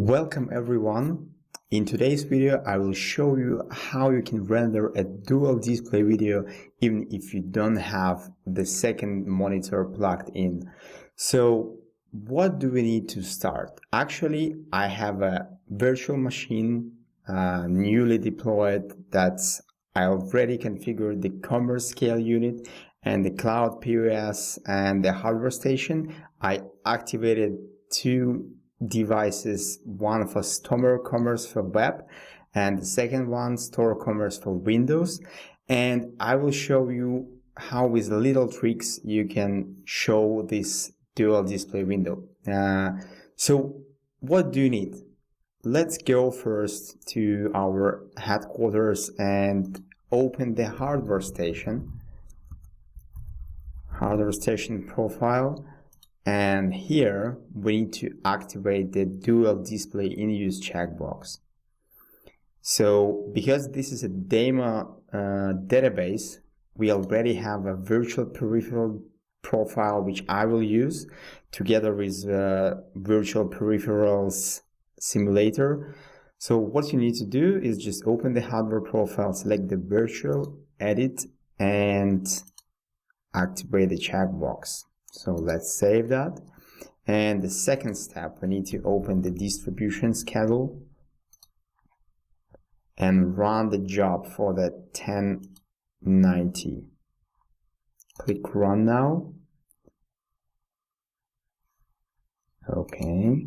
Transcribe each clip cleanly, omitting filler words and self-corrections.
Welcome everyone. In today's video I will show you how you can render a dual display video even if you don't have the second monitor plugged in. So what do we need to start? Actually, I have a virtual machine newly deployed that I already configured the commerce scale unit and the cloud POS and the hardware station. I activated two devices, one for Store Commerce for web and the second one Store Commerce for Windows, and I will show you how with little tricks you can show this dual display window. So what do you need? Let's go first to our headquarters and open the hardware station profile. And here we need to activate the dual display in use checkbox. So because this is a demo database, we already have a virtual peripheral profile which I will use together with virtual peripherals simulator. So what you need to do is just open the hardware profile, select the virtual, edit, and activate the checkbox. So let's save that. And the second step, we need to open the distribution schedule and run the job for the 1090. Click run now. Okay.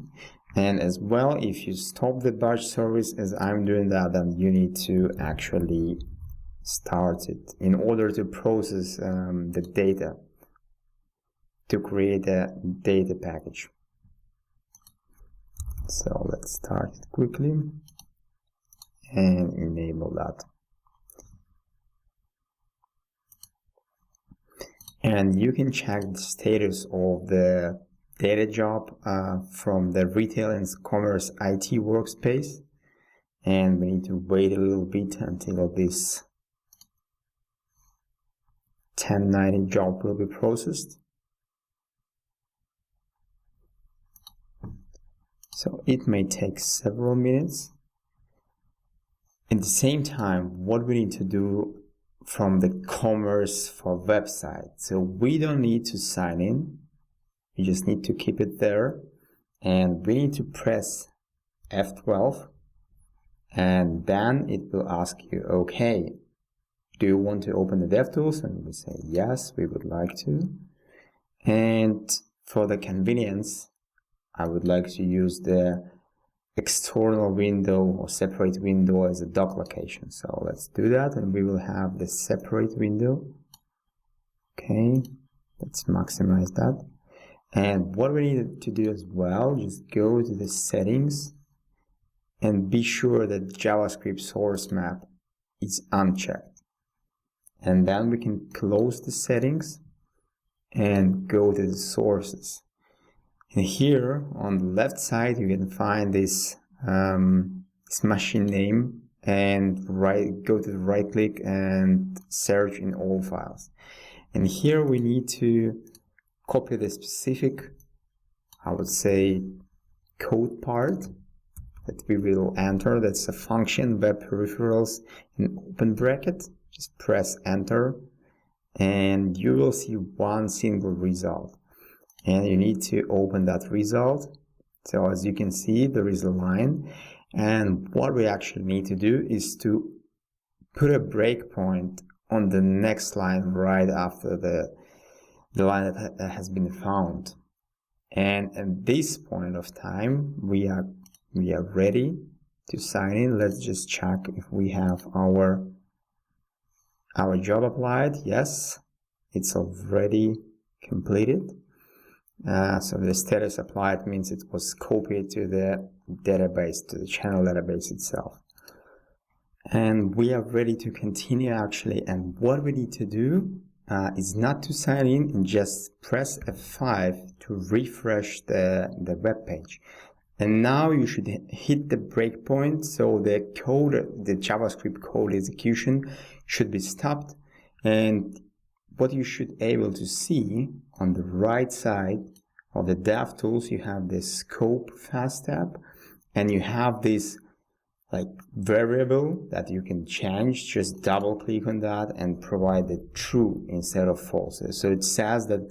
And as well, if you stop the batch service as I'm doing that, then you need to actually start it in order to process the data, to create a data package. So let's start it quickly and enable that. And you can check the status of the data job from the retail and commerce IT workspace. And we need to wait a little bit until this 1090 job will be processed. So it may take several minutes. At the same time, what we need to do from the commerce for website. So we don't need to sign in. We just need to keep it there. And we need to press F12. And then it will ask you, okay, do you want to open the DevTools? And we say, yes, we would like to. And for the convenience, I would like to use the external window or separate window as a dock location. So let's do that, and we will have the separate window. Okay, let's maximize that. And what we need to do as well, just go to the settings and be sure that JavaScript source map is unchecked. And then we can close the settings and go to the sources. And here on the left side you can find this machine name, and go to the right click and search in all files. And here we need to copy the specific, I would say, code part that we will enter. That's a function WebPeripherals in open bracket. Just press enter and you will see one single result. And you need to open that result. So as you can see, there is a line, and what we actually need to do is to put a breakpoint on the next line right after the line that has been found. And at this point of time, we are ready to sign in. Let's just check if we have our job applied. Yes, it's already completed. So the status applied means it was copied to the database, to the channel database itself. And we are ready to continue actually. And what we need to do is not to sign in and just press F5 to refresh the web page. And now you should hit the breakpoint, so the JavaScript code execution should be stopped. And what you should be able to see on the right side of the DevTools, you have the Scope Fast tab, and you have this like variable that you can change, just double click on that and provide the true instead of false. So it says that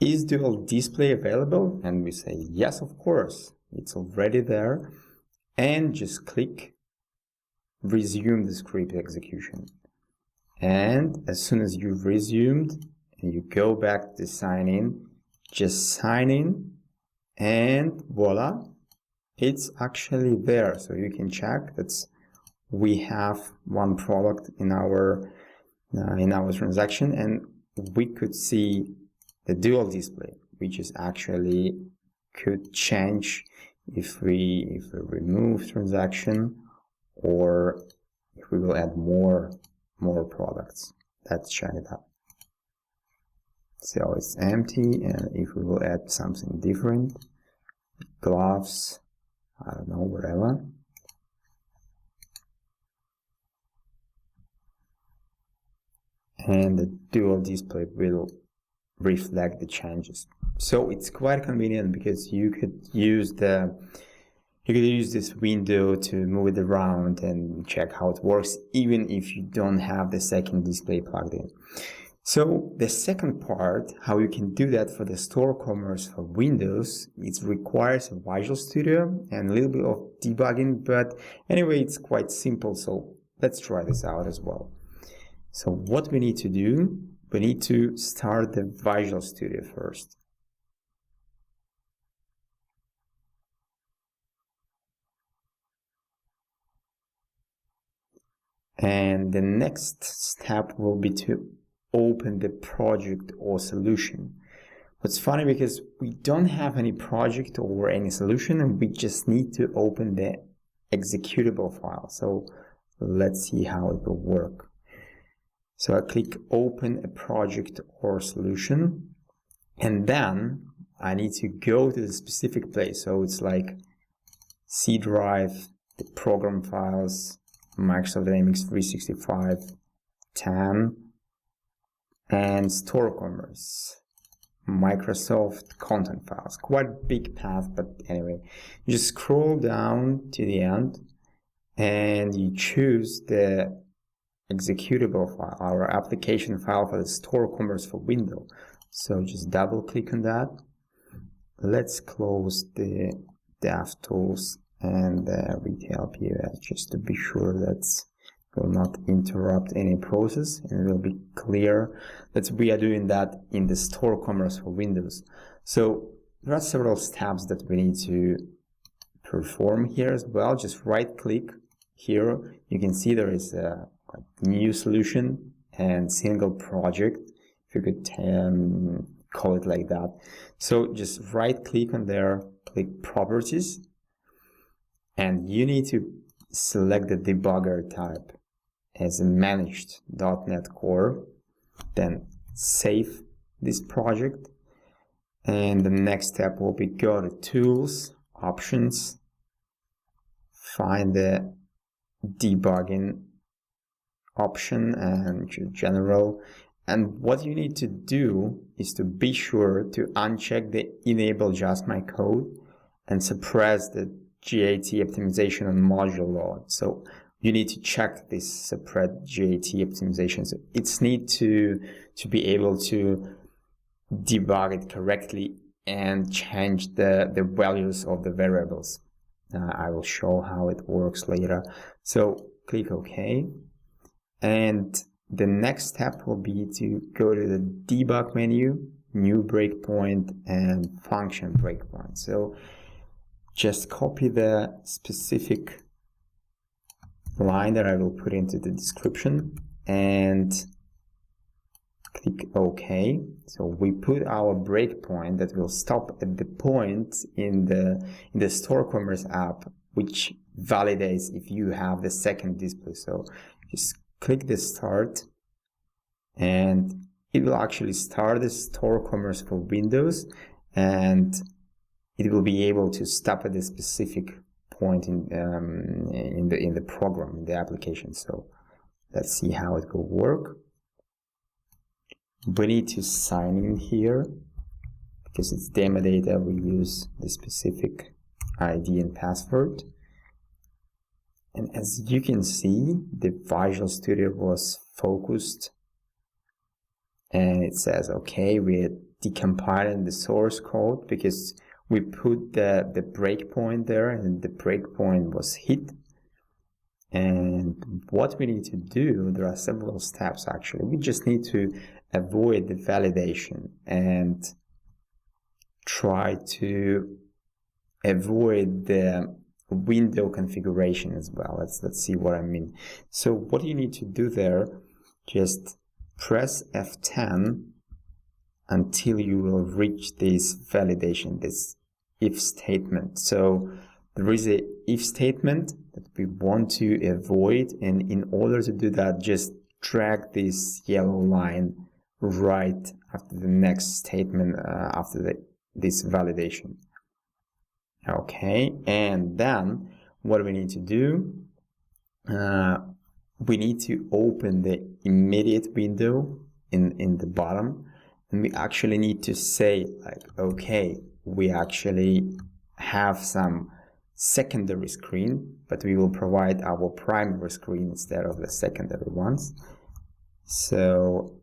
is dual display available, and we say yes, of course, it's already there, and just click resume the script execution. And as soon as you've resumed and you go back to sign in, just sign in, and voila, it's actually there. So you can check that we have one product in our transaction, and we could see the dual display, which is actually could change if we remove transaction, or if we will add more products. Let's check it out. So it's empty, and if we will add something different, gloves, I don't know, whatever. And the dual display will reflect the changes. So it's quite convenient because you could use this window to move it around and check how it works, even if you don't have the second display plugged in. So the second part, how you can do that for the store commerce for Windows, it requires Visual Studio and a little bit of debugging, but anyway, it's quite simple. So let's try this out as well. So what we need to do, we need to start the Visual Studio first. And the next step will be to open the project or solution. It's funny because we don't have any project or any solution, and we just need to open the executable file. So let's see how it will work. So I click open a project or solution, and then I need to go to the specific place. So it's like C drive, the program files, Microsoft Dynamics 365, 10, and store commerce, Microsoft content files. Quite a big path, but anyway, you just scroll down to the end and you choose the executable file, our application file for the store commerce for Windows. So just double click on that. Let's close the DevTools and the retail POS just to be sure that it will not interrupt any process, and it will be clear that we are doing that in the store commerce for Windows. So there are several steps that we need to perform here as well. Just right click here. You can see there is a new solution and single project, if you could call it like that. So just right click on there, click properties, and you need to select the debugger type as a managed .NET Core, then save this project, and the next step will be go to tools, options, find the debugging option and general, and what you need to do is to be sure to uncheck the enable just my code and suppress the GAT optimization on module load. So you need to check this suppress GAT optimization. So it's need to be able to debug it correctly and change the values of the variables. I will show how it works later. So click OK. And the next step will be to go to the debug menu, new breakpoint, and function breakpoint. So just copy the specific line that I will put into the description and click OK. So we put our breakpoint that will stop at the point in the store commerce app, which validates if you have the second display. So just click the start, and it will actually start the store commerce for Windows, and it will be able to stop at a specific point in the program, in the application. So let's see how it will work. We need to sign in here because it's demo data. We use the specific ID and password. And as you can see, the Visual Studio was focused, and it says, okay, we're decompiling the source code because we put the breakpoint there, and the breakpoint was hit. And what we need to do, there are several steps actually. We just need to avoid the validation and try to avoid the window configuration as well. Let's see what I mean. So what you need to do there, just press F10 until you will reach this validation, this if statement. So there is a if statement that we want to avoid, and in order to do that, just drag this yellow line right after the next statement, after this validation. Okay, and then what we need to do, we need to open the immediate window in the bottom, and we actually need to say like, okay, we actually have some secondary screen, but we will provide our primary screen instead of the secondary ones. So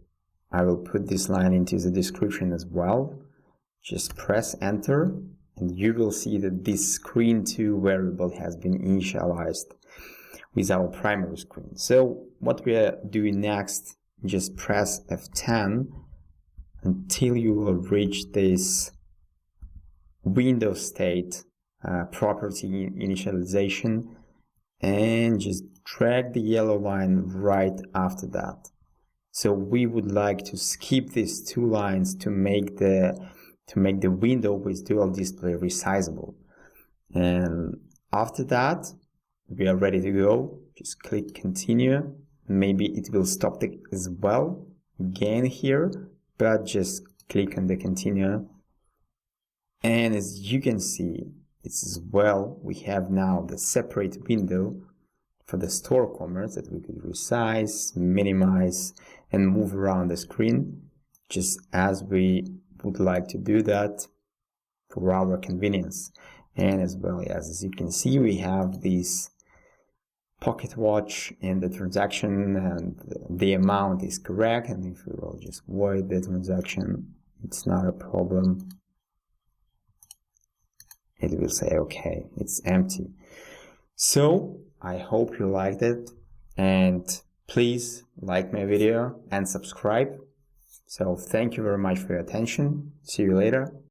I will put this line into the description as well. Just press enter, and you will see that this screen2 variable has been initialized with our primary screen. So what we are doing next, just press F10 until you will reach this window state property initialization, and just drag the yellow line right after that. So we would like to skip these two lines to make the window with dual display resizable. And after that, we are ready to go. Just click continue. Maybe it will stop as well again here, but just click on the continue. And as you can see, it's as well, we have now the separate window for the store commerce that we could resize, minimize, and move around the screen, just as we would like to do that for our convenience. And as well as you can see, we have this pocket watch, and the transaction and the amount is correct. And if we will just void the transaction, it's not a problem. It will say, okay, it's empty. So I hope you liked it, and please like my video and subscribe. So thank you very much for your attention. See you later.